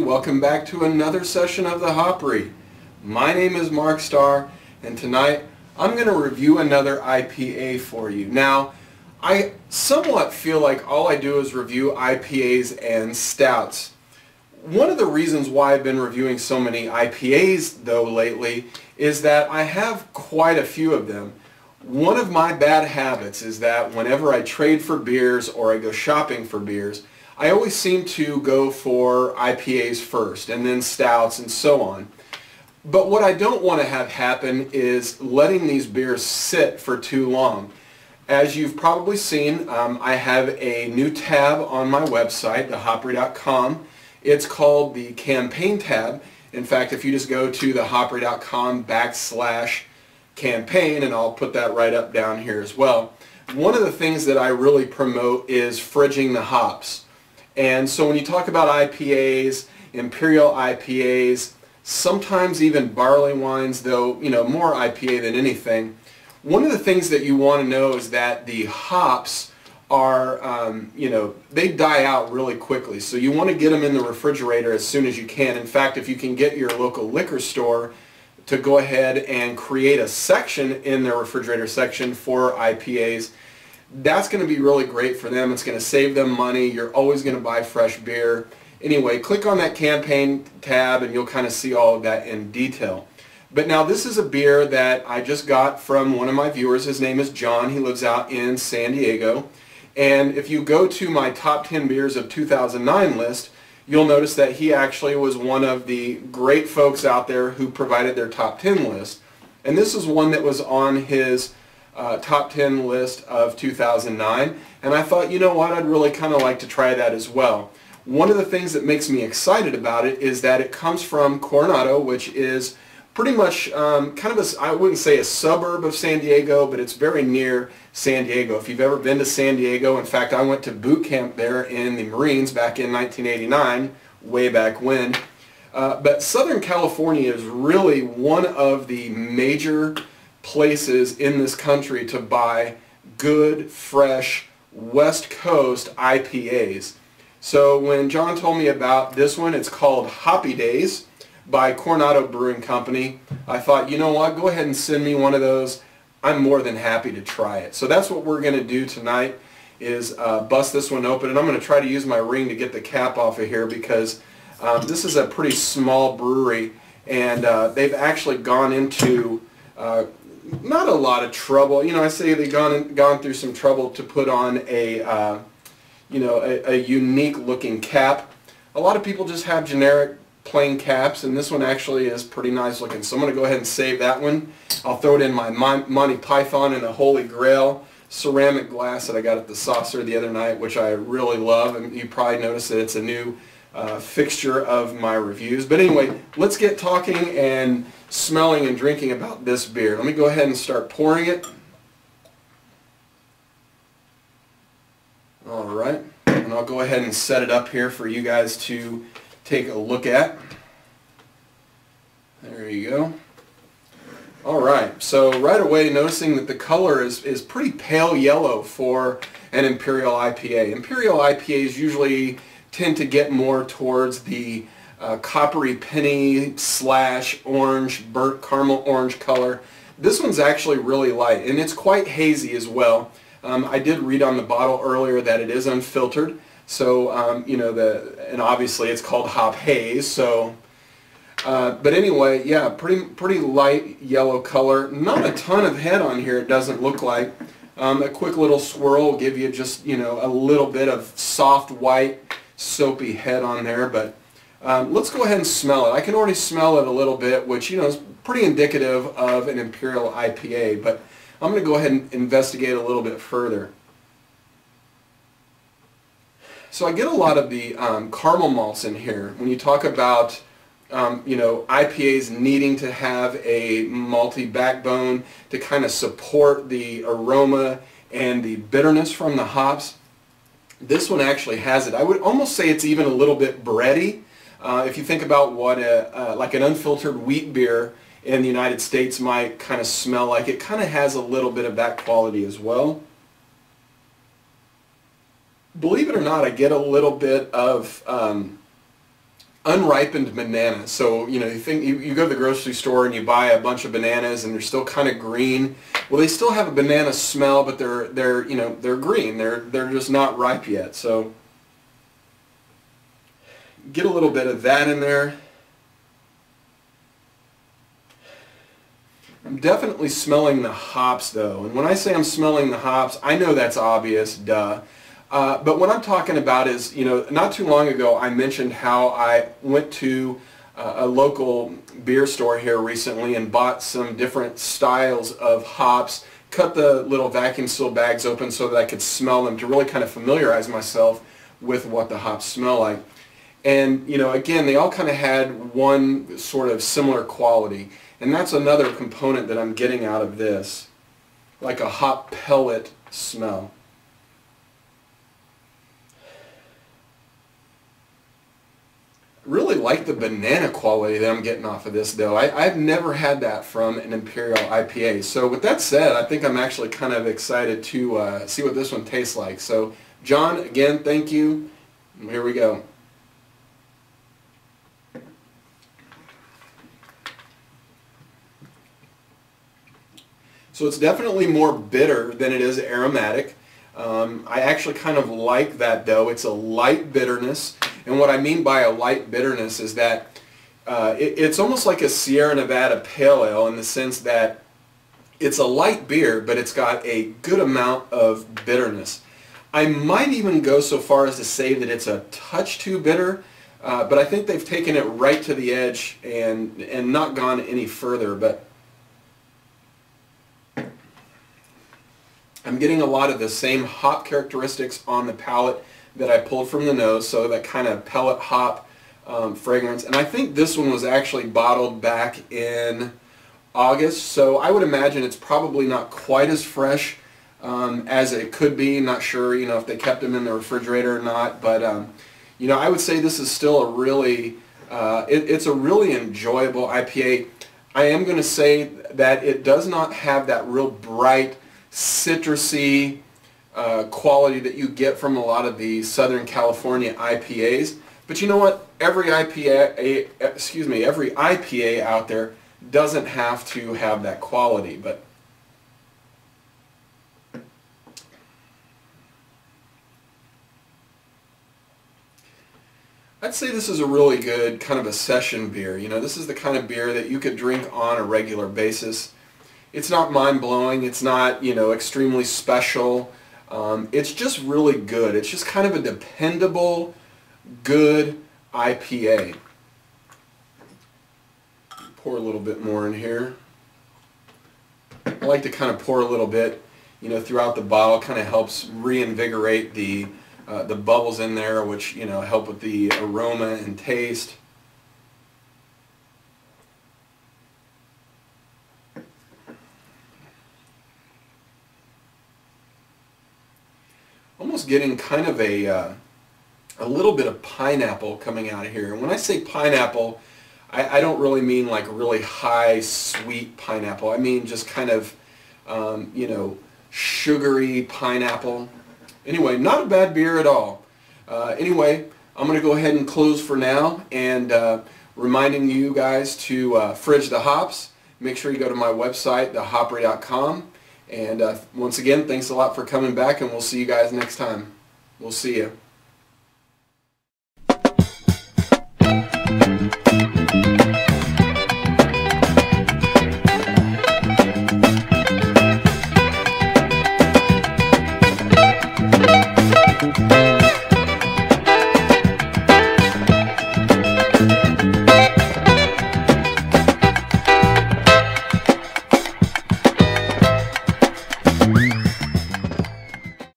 welcome back to another session of the Hopry. My name is Mark Starr, and tonight I'm going to review another IPA for you. Now, I somewhat feel like all I do is review IPAs and stouts. One of the reasons why I've been reviewing so many IPAs though lately is that I have quite a few of them. One of my bad habits is that whenever I trade for beers or I go shopping for beers, I always seem to go for IPAs first and then stouts and so on. But what I don't want to have happen is letting these beers sit for too long. As you've probably seen, I have a new tab on my website, thehopry.com. It's called the Campaign tab. In fact, if you just go to thehopry.com/campaign, and I'll put that right up down here as well, one of the things that I really promote is fridging the hops. And so when you talk about IPAs, Imperial IPAs, sometimes even barley wines, though, more IPA than anything, one of the things that you want to know is that the hops are, they die out really quickly. So you want to get them in the refrigerator as soon as you can. In fact, if you can get your local liquor store to go ahead and create a section in their refrigerator section for IPAs, that's going to be really great for them. It's going to save them money. You're always going to buy fresh beer. Anyway, click on that Campaign tab and you'll kind of see all of that in detail. But now this is a beer that I just got from one of my viewers. His name is John. He lives out in San Diego. And if you go to my top 10 beers of 2009 list, you'll notice that he actually was one of the great folks out there who provided their top 10 list. And this is one that was on his top 10 list of 2009, and I thought, you know what, I'd really kind of like to try that as well. One of the things that makes me excited about it is that it comes from Coronado, which is pretty much kind of I wouldn't say a suburb of San Diego, but it's very near San Diego. If you've ever been to San Diego, in fact, I went to boot camp there in the Marines back in 1989, way back when. But Southern California is really one of the major places in this country to buy good, fresh, West Coast IPAs. So when John told me about this one, it's called Hoppy Daze by Coronado Brewing Company, I thought, you know what, go ahead and send me one of those. I'm more than happy to try it. So that's what we're going to do tonight, is bust this one open, and I'm going to try to use my ring to get the cap off of here because this is a pretty small brewery, and they've actually gone into not a lot of trouble. I say they've gone through some trouble to put on a unique looking cap. A lot of people just have generic plain caps, and this one actually is pretty nice looking. So I'm going to go ahead and save that one. I'll throw it in my Monty Python and the Holy Grail ceramic glass that I got at the Saucer the other night, which I really love, and you probably noticed that it's a new fixture of my reviews. But anyway, let's get talking and smelling and drinking about this beer. Let me go ahead and start pouring it. Alright, and I'll go ahead and set it up here for you guys to take a look at. There you go. Alright, so right away noticing that the color is pretty pale yellow for an Imperial IPA. Imperial IPAs usually tend to get more towards the coppery penny / orange, burnt caramel orange color. This one's actually really light, and it's quite hazy as well. I did read on the bottle earlier that it is unfiltered, so and obviously it's called Hop Haze. So, but anyway, yeah, pretty light yellow color. Not a ton of head on here. It doesn't look like. A quick little swirl will give you just a little bit of soft white soapy head on there, but let's go ahead and smell it. I can already smell it a little bit, which is pretty indicative of an Imperial IPA, but I'm going to go ahead and investigate a little bit further. So I get a lot of the caramel malts in here. When you talk about IPAs needing to have a malty backbone to kind of support the aroma and the bitterness from the hops, this one actually has it. I would almost say it's even a little bit bready. If you think about what like an unfiltered wheat beer in the United States might kind of smell like, it kind of has a little bit of that quality as well. Believe it or not, I get a little bit of unripened bananas. So, you know, you go to the grocery store and you buy a bunch of bananas and they're still kind of green. Well, they still have a banana smell, but they're you know, they're green. They're just not ripe yet. So get a little bit of that in there. I'm definitely smelling the hops though, and when I say I'm smelling the hops, I know that's obvious, duh. But what I'm talking about is, you know, not too long ago I mentioned how I went to a local beer store here recently and bought some different styles of hops, cut the little vacuum seal bags open so that I could smell them to really kind of familiarize myself with what the hops smell like. And, you know, again, they all kind of had one sort of similar quality, and that's another component that I'm getting out of this, like a hop pellet smell. Really like the banana quality that I'm getting off of this though. I've never had that from an Imperial IPA. So with that said, I think I'm actually kind of excited to see what this one tastes like. So John, again, thank you. Here we go. So it's definitely more bitter than it is aromatic. I actually kind of like that though. It's a light bitterness, and what I mean by a light bitterness is that it's almost like a Sierra Nevada Pale Ale in the sense that it's a light beer, but it's got a good amount of bitterness. I might even go so far as to say that it's a touch too bitter, but I think they've taken it right to the edge and not gone any further. But I'm getting a lot of the same hop characteristics on the palate that I pulled from the nose, so that kind of pellet hop fragrance. And I think this one was actually bottled back in August, so I would imagine it's probably not quite as fresh as it could be. Not sure, you know, if they kept them in the refrigerator or not, but you know, I would say this is still a really, it's a really enjoyable IPA. I am going to say that it does not have that real bright citrusy quality that you get from a lot of the Southern California IPAs. But you know what? Every IPA out there doesn't have to have that quality. But I'd say this is a really good kind of a session beer. You know, this is the kind of beer that you could drink on a regular basis. It's not mind-blowing, it's not, you know, extremely special. It's just really good. It's just kind of a dependable, good IPA. Pour a little bit more in here. I like to kind of pour a little bit, you know, throughout the bottle. Kind of helps reinvigorate the bubbles in there, which, you know, help with the aroma and taste. Almost getting kind of a little bit of pineapple coming out of here. And when I say pineapple, I don't really mean like really high sweet pineapple. I mean just kind of, you know, sugary pineapple. Anyway, not a bad beer at all. Anyway, I'm going to go ahead and close for now, and reminding you guys to fridge the hops. Make sure you go to my website, thehopry.com. And once again, thanks a lot for coming back, and we'll see you guys next time. We'll see you.